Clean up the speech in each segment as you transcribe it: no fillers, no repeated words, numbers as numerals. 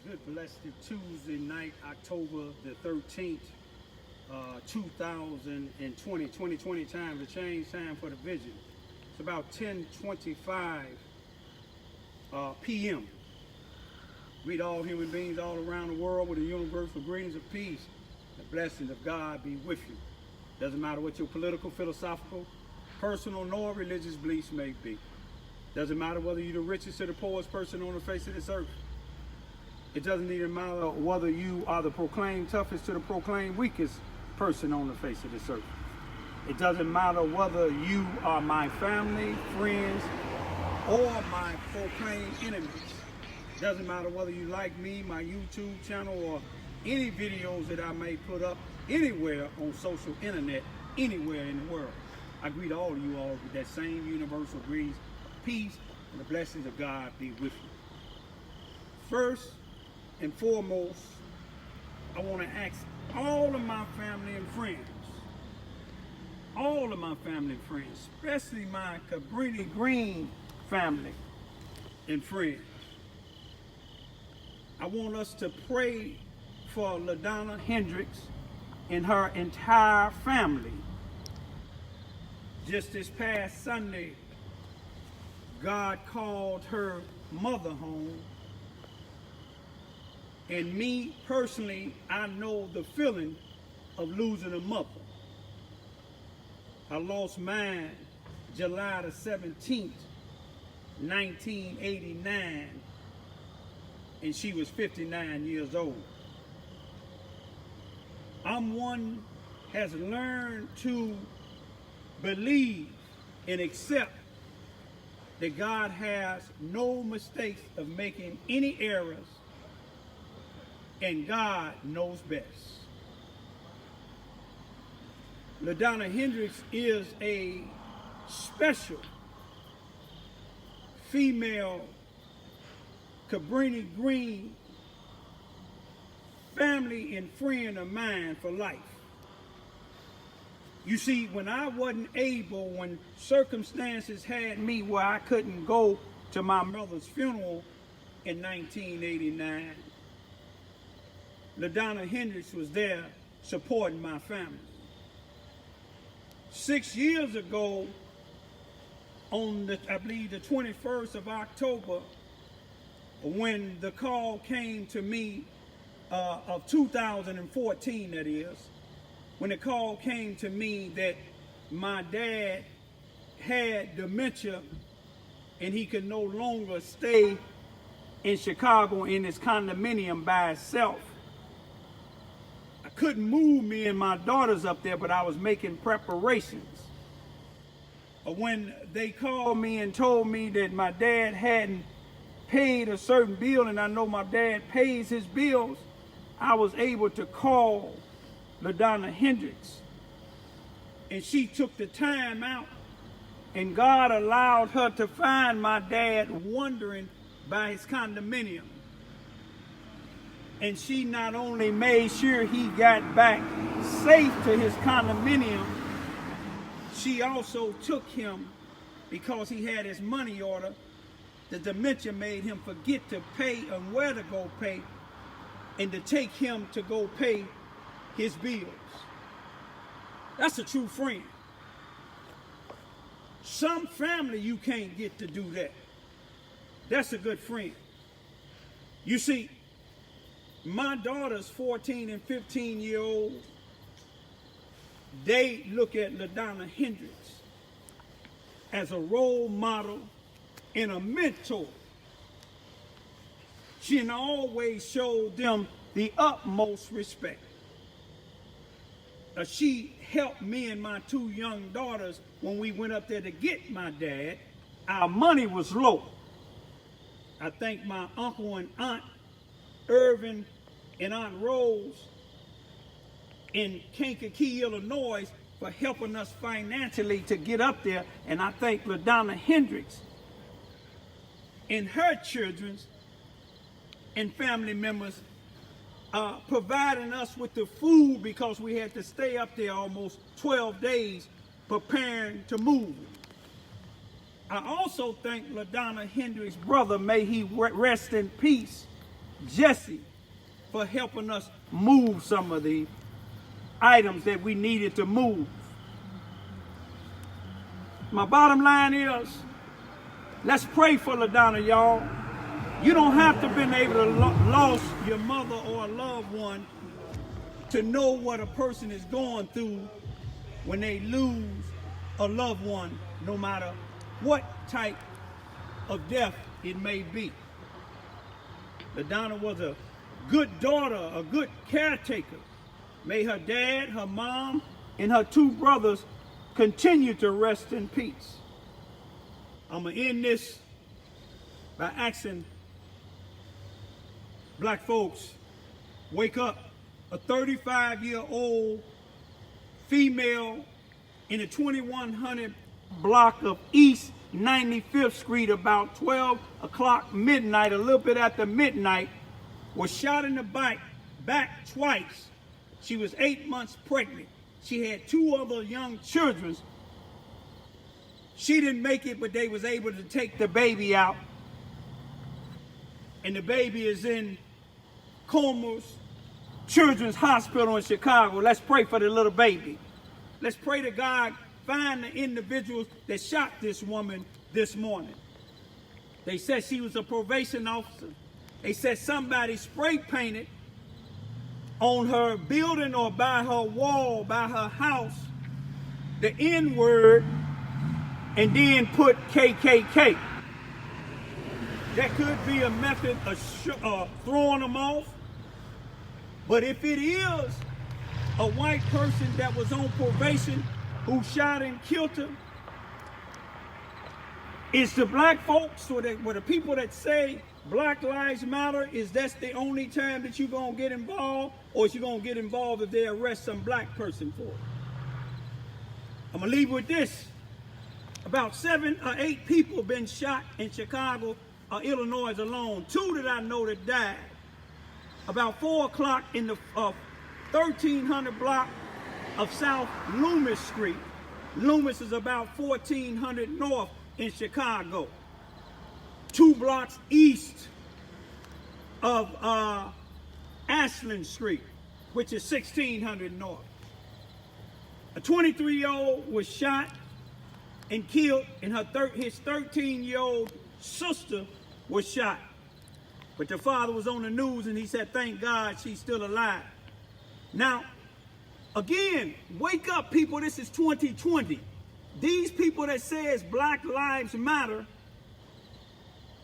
Good blessed Tuesday night, October the 13th, 2020 time to change, time for the vision. It's about 10:25 p.m. Greet all human beings all around the world with the universal greetings of peace. The blessings of God be with you. Doesn't matter what your political, philosophical, personal, nor religious beliefs may be. Doesn't matter whether you're the richest or the poorest person on the face of this earth. It doesn't even matter whether you are the proclaimed toughest to the proclaimed weakest person on the face of this earth. It doesn't matter whether you are my family, friends, or my proclaimed enemies. It doesn't matter whether you like me, my YouTube channel, or any videos that I may put up anywhere on social internet, anywhere in the world. I greet all of you all with that same universal greetings of peace and the blessings of God be with you. First and foremost, I want to ask all of my family and friends, especially my Cabrini Green family and friends. I want us to pray for LaDonna Hendricks and her entire family. Just this past Sunday, God called her mother home. And me personally, I know the feeling of losing a mother. I lost mine July the 17th, 1989, and she was 59 years old. I'm one has learned to believe and accept that God has no mistakes of making any errors, and God knows best. LaDonna Hendricks is a special female Cabrini Green family and friend of mine for life. You see, when I wasn't able, when circumstances had me where I couldn't go to my mother's funeral in 1989, LaDonna Hendricks was there supporting my family. 6 years ago, on the, I believe the 21st of October, when the call came to me of 2014, that is, when the call came to me that my dad had dementia and he could no longer stay in Chicago in his condominium by himself. I couldn't move me and my daughters up there, but I was making preparations. When they called me and told me that my dad hadn't paid a certain bill, and I know my dad pays his bills, I was able to call LaDonna Hendricks. And she took the time out, and God allowed her to find my dad wandering by his condominium. And she not only made sure he got back safe to his condominium, she also took him, because he had his money order, the dementia made him forget to pay and where to go pay, and to take him to go pay his bills. That's a true friend. Some family you can't get to do that. That's a good friend. You see, my daughters, 14 and 15-year-old, they look at LaDonna Hendricks as a role model and a mentor. She always showed them the utmost respect. She helped me and my two young daughters when we went up there to get my dad. Our money was low. I thank my uncle and aunt, Irvin and Aunt Rose in Kankakee, Illinois, for helping us financially to get up there. And I thank LaDonna Hendricks and her children and family members providing us with the food, because we had to stay up there almost 12 days preparing to move. I also thank LaDonna Hendricks' brother, may he rest in peace, Jesse for helping us move some of the items that we needed to move. My bottom line is, let's pray for LaDonna, y'all. You don't have to been able to lost your mother or a loved one to know what a person is going through when they lose a loved one, no matter what type of death it may be. LaDonna was a good daughter, a good caretaker. May her dad, her mom, and her two brothers continue to rest in peace. I'm going to end this by asking black folks, wake up. A 35-year-old female in the 2100 block of East 95th Street about 12 o'clock midnight, a little bit after midnight, was shot in the back twice. She was 8 months pregnant. She had two other young children. She didn't make it, but they was able to take the baby out. And the baby is in Comer's Children's Hospital in Chicago. Let's pray for the little baby. Let's pray to God find the individuals that shot this woman this morning. They said she was a probation officer. They said somebody spray painted on her building or by her wall, by her house, the N-word, and then put KKK. That could be a method of throwing them off. But if it is a white person that was on probation who shot and killed her, is the black folks or the people that say Black Lives Matter, is that's the only time that you're going to get involved, or is you going to get involved if they arrest some black person for it? I'm going to leave with this. About 7 or 8 people have been shot in Chicago or Illinois alone. 2 that I know that died. About 4 o'clock in the 1300 block of South Loomis Street. Loomis is about 1400 north in Chicago. 2 blocks east of Ashland Street, which is 1600 north. A 23-year-old was shot and killed, and his 13-year-old sister was shot. But the father was on the news and he said, thank God she's still alive. Now, again, wake up, people. This is 2020. These people that says Black Lives Matter,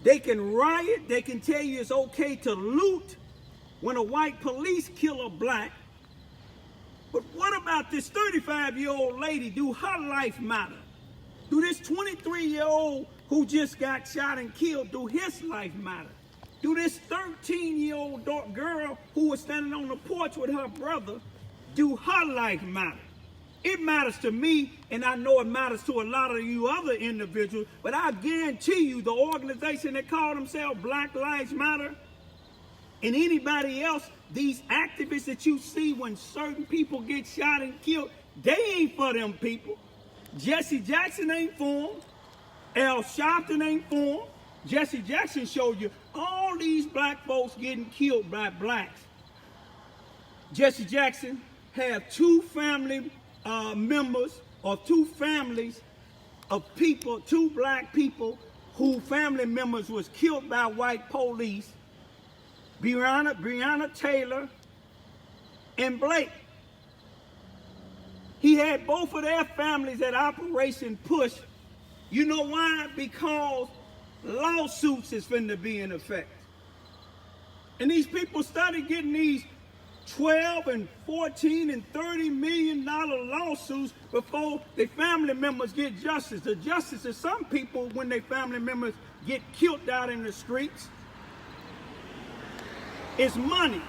they can riot, they can tell you it's okay to loot when a white police kill a black. But what about this 35-year-old lady? Do her life matter? Do this 23-year-old who just got shot and killed, do his life matter? Do this 13-year-old girl who was standing on the porch with her brother, do her life matter? It matters to me, and I know it matters to a lot of you other individuals, but I guarantee you the organization that call themselves Black Lives Matter and anybody else, these activists that you see when certain people get shot and killed, they ain't for them people. Jesse Jackson ain't for them. Al Sharpton ain't for them. Jesse Jackson showed you all these black folks getting killed by blacks. Jesse Jackson had 2 family members or 2 families of people, 2 black people who family members was killed by white police, Breonna Taylor and Blake. He had both of their families at Operation Push. You know why? Because lawsuits is finna be in effect. And these people started getting these 12 and 14 and 30 million dollar lawsuits before their family members get justice. The justice is some people when their family members get killed out in the streets. It's money.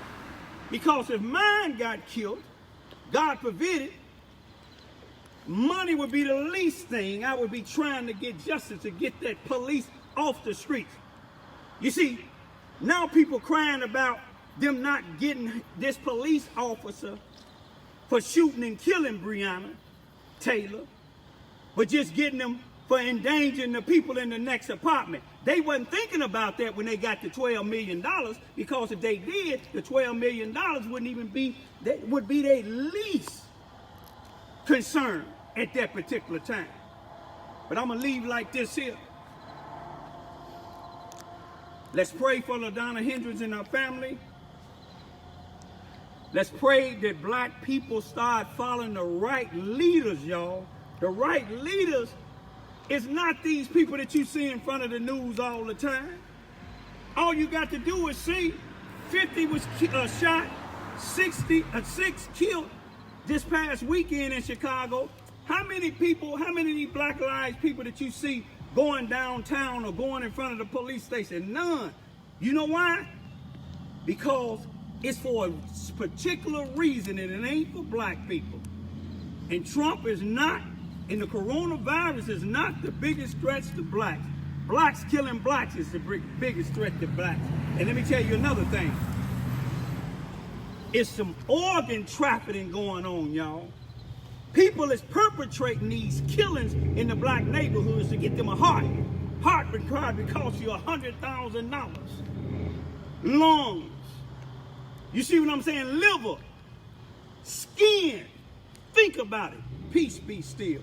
Because if mine got killed, God forbid it, money would be the least thing I would be trying to get justice to get that police off the streets. You see, now people crying about them not getting this police officer for shooting and killing Breonna Taylor, but just getting them for endangering the people in the next apartment. They wasn't thinking about that when they got the $12 million, because if they did, the $12 million wouldn't even be, that would be their least concern at that particular time. But I'm going to leave like this here. Let's pray for LaDonna Hendricks and her family. Let's pray that black people start following the right leaders, y'all. The right leaders is not these people that you see in front of the news all the time. All you got to do is see 50 was shot, 6 killed this past weekend in Chicago. How many people, how many of these Black Lives people that you see going downtown or going in front of the police station? None. You know why? Because it's for a particular reason, and it ain't for black people. And Trump is not, and the coronavirus is not the biggest threat to blacks. Blacks killing blacks is the biggest threat to blacks. And let me tell you another thing. It's some organ trafficking going on, y'all. People is perpetrating these killings in the black neighborhoods to get them a heart. Heart would probably cost you $100,000. Lungs. You see what I'm saying? Liver. Skin. Think about it. Peace be still.